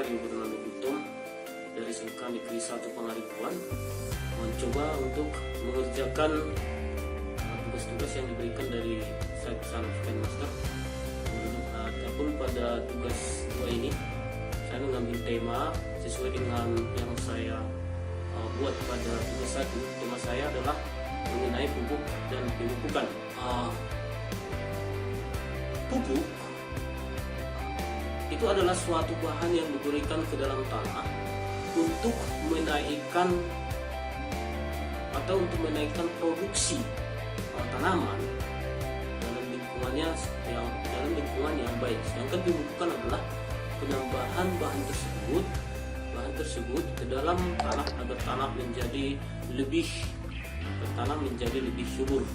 di Bernama Gutom dari SMK Negeri 1 Pangaribuan mencoba untuk mengerjakan tugas-tugas yang diberikan dari saya pesan Master. Adapun pada tugas 2 ini saya mengambil tema sesuai dengan yang saya buat pada tugas 1. Tema saya adalah mengenai pupuk dan pemupukan. Pupuk itu adalah suatu bahan yang diberikan ke dalam tanah untuk menaikkan atau untuk menaikkan produksi tanaman dalam lingkungan yang baik. Sedangkan pemupukan adalah penambahan bahan tersebut ke dalam tanah agar tanah menjadi lebih subur.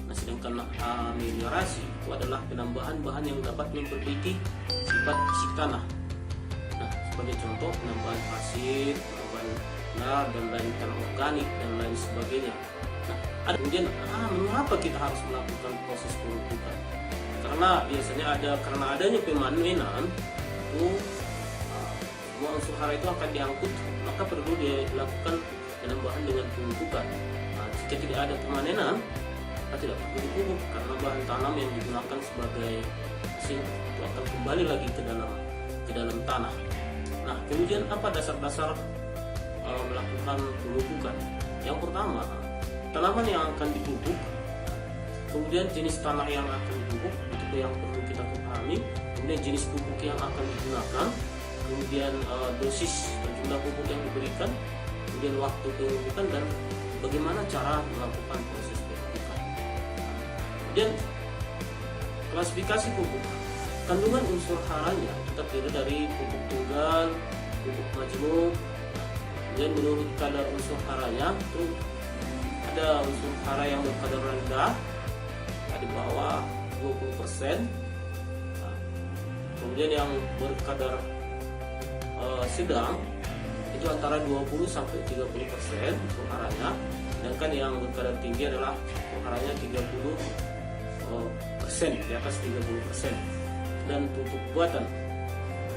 Nah, sedangkan ameliorasi itu adalah penambahan bahan yang dapat memperbaiki sifat fisik tanah. Nah, sebagai contoh penambahan pasir, penambahan mineral dan lain tanah organik dan lain sebagainya. Nah, kemudian mengapa kita harus melakukan proses pemupukan? Karena biasanya karena adanya pemanenan itu semua unsur hara itu akan diangkut, maka perlu dilakukan penambahan dengan pemupukan. Nah, jika tidak ada pemanenan, tidak perlu dipupuk karena bahan tanam yang digunakan sebagai hasil itu akan kembali lagi ke dalam tanah. Nah, kemudian apa dasar-dasar melakukan pemupukan? Yang pertama, tanaman yang akan dipupuk, kemudian jenis tanah yang akan dipupuk, itu yang perlu kita pahami, kemudian jenis pupuk yang akan digunakan, kemudian dosis dan jumlah pupuk yang diberikan, kemudian waktu pemupukan dan bagaimana cara melakukan proses pemupukan. Kemudian klasifikasi pupuk, kandungan unsur haranya itu terdiri dari pupuk tunggal, pupuk majemuk. Kemudian menurut kadar unsur haranya itu ada unsur hara yang berkadar rendah di bawah 20%. Nah, kemudian yang berkadar sedang itu antara 20 sampai 30% unsur haranya, sedangkan yang berkadar tinggi adalah unsur haranya 30%, di atas 30%. Dan pupuk buatan.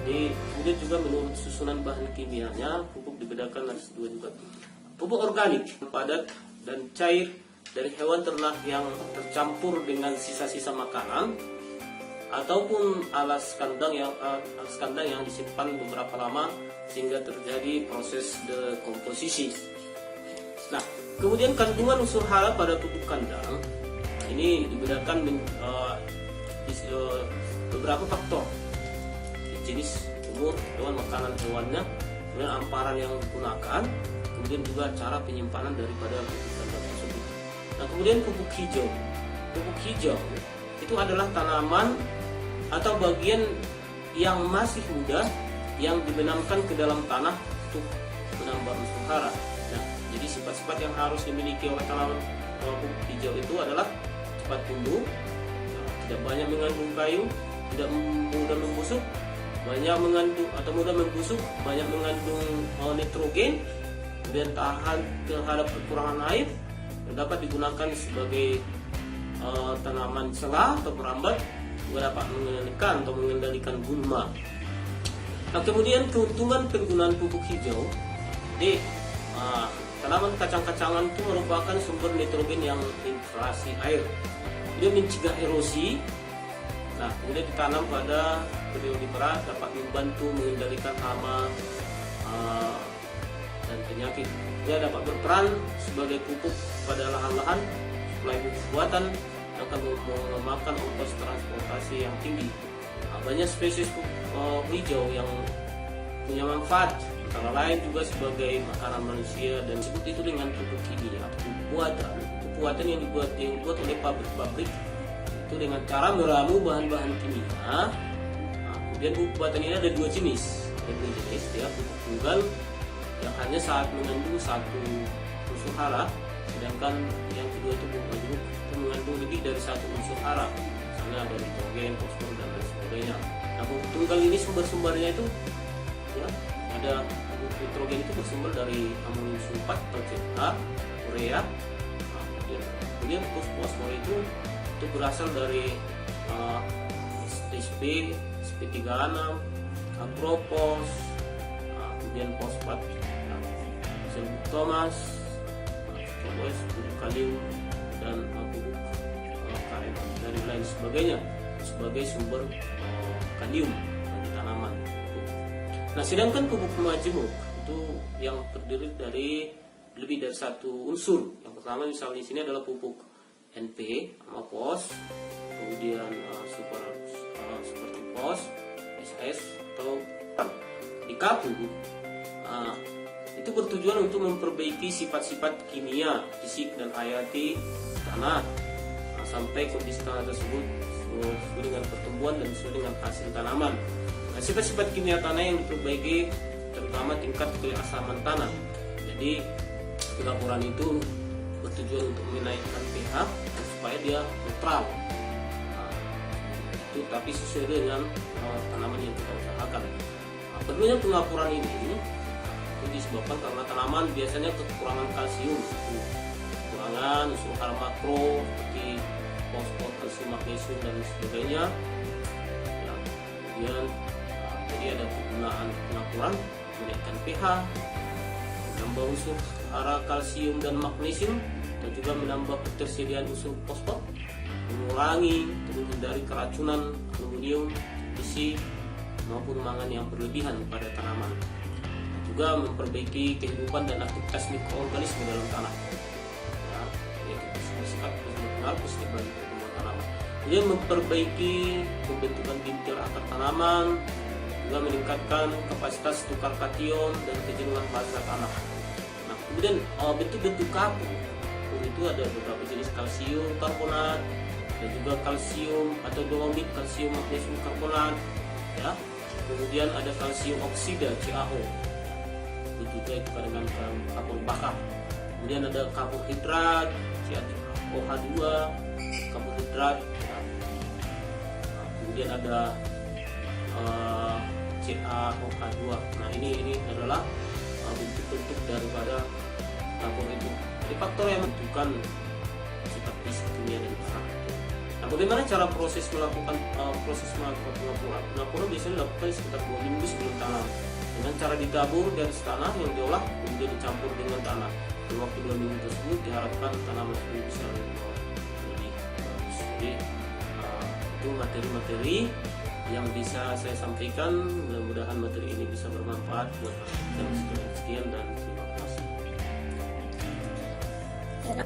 Kemudian juga menurut susunan bahan kimianya pupuk dibedakan atas 2 juga. Pupuk organik padat dan cair dari hewan ternak yang tercampur dengan sisa-sisa makanan ataupun alas kandang yang disimpan beberapa lama sehingga terjadi proses dekomposisi. Nah, kemudian kandungan unsur hara pada pupuk kandang ini dibedakan beberapa faktor: jenis, umur hewan, makanan hewannya, kemudian amparan yang digunakan, kemudian juga cara penyimpanan daripada pupuk kandang tersebut. Nah, kemudian pupuk hijau. Pupuk hijau itu adalah tanaman atau bagian yang masih muda yang dibenamkan ke dalam tanah untuk menambah unsur hara. Nah, jadi sifat-sifat yang harus dimiliki oleh tanaman pupuk hijau itu adalah cepat tumbuh, tidak banyak mengandung kayu, tidak mudah membusuk, banyak mengandung atau mudah membusuk, banyak mengandung nitrogen, kemudian tahan terhadap kekurangan air, dan dapat digunakan sebagai tanaman selah atau perambat, juga dapat mengendalikan atau mengendalikan gulma. Nah, kemudian keuntungan penggunaan pupuk hijau di tanaman kacang-kacangan itu merupakan sumber nitrogen yang infiltrasi air. Dia mencegah erosi. Nah, kemudian ditanam pada periode berat dapat membantu mengendalikan hama dan penyakit. Dia dapat berperan sebagai pupuk pada lahan-lahan suplai pupuk buatan yang akan memakan ongkos transportasi yang tinggi. Nah, banyak spesies pupuk hijau yang punya manfaat, antara lain juga sebagai makanan manusia dan disebut itu dengan pupuk kimia, pupuk buatan. Pupuk buatan yang dibuat oleh pabrik-pabrik itu dengan cara meramu bahan-bahan kimia. Nah, kemudian pupuk buatan ini ada 2 jenis. Ya, pupuk tunggal yang hanya saat mengandung satu unsur hara, sedangkan yang kedua itu pupuk majemuk itu mengandung lebih dari satu unsur hara, misalnya ada nitrogen, fosfor dan lain sebagainya. Nah, pupuk tunggal ini sumber-sumbernya itu ya, ada pupuk nitrogen itu bersumber dari amonium sulfat atau CH, urea. Nah, kemudian fosfor itu berasal dari SP, SP36, Agropos, kemudian fosfat Thomas, kalium, dan pupuk KM dan lain sebagainya sebagai sumber kalium bagi tanaman. Nah, sedangkan pupuk majemuk itu yang terdiri dari lebih dari satu unsur. Yang pertama misalnya di sini adalah pupuk NP sama POS, kemudian seperti POS, SS atau di kapu. Itu bertujuan untuk memperbaiki sifat-sifat kimia, fisik dan hayati tanah sampai kondisi tanah tersebut sesuai dengan pertumbuhan dan sesuai dengan hasil tanaman. Nah, sifat-sifat kimia tanah yang diperbaiki terutama tingkat keasaman tanah. Jadi pengapuran itu bertujuan untuk menaikkan pH supaya dia netral. Itu tapi sesuai dengan tanaman yang kita usahakan. Perlunya pengapuran ini disebabkan karena tanaman biasanya kekurangan kalsium, kekurangan unsur hara makro seperti fosfor, kalsium, magnesium dan sebagainya. Ya, kemudian jadi ada penggunaan pengapuran menaikkan pH, menambah unsur hara kalsium dan magnesium, dan juga menambah ketersediaan unsur fosfor, mengurangi dan menghindari keracunan aluminium, besi maupun mangan yang berlebihan pada tanaman. Juga memperbaiki kehidupan dan aktivitas mikroorganisme dalam tanah. Ya, itu sifat berpengaruh positif bagi pertumbuhan tanaman. Kemudian memperbaiki pembentukan bintil akar tanaman, juga meningkatkan kapasitas tukar kation dan kejenuhan basa tanah. Nah, kemudian bentuk-bentuk kapu itu ada beberapa jenis kalsium karbonat dan juga kalsium atau dolomit, kalsium magnesium karbonat. Ya, kemudian ada kalsium oksida CaO. Juga itu dengan kapur bakar. Kemudian ada kapur hidrat CaOH2, kapur hidrat. Ya. Nah, kemudian ada CaOH2. Nah, ini adalah bentuk-bentuk daripada kapur itu. Jadi faktor yang menentukan sifat fisik, kimia dan tanah. Nah, bagaimana cara melakukan pengapuran? Pengapuran biasanya dilakukan sekitar 2 minggu sebelum tanam dengan cara ditabur dari tanah yang diolah kemudian dicampur dengan tanah. Dalam waktu 2 minggu tersebut diharapkan tanaman itu bisa lebih bagus. Jadi itu materi-materi yang bisa saya sampaikan. Mudah-mudahan materi ini bisa bermanfaat buat kita. Sekian dan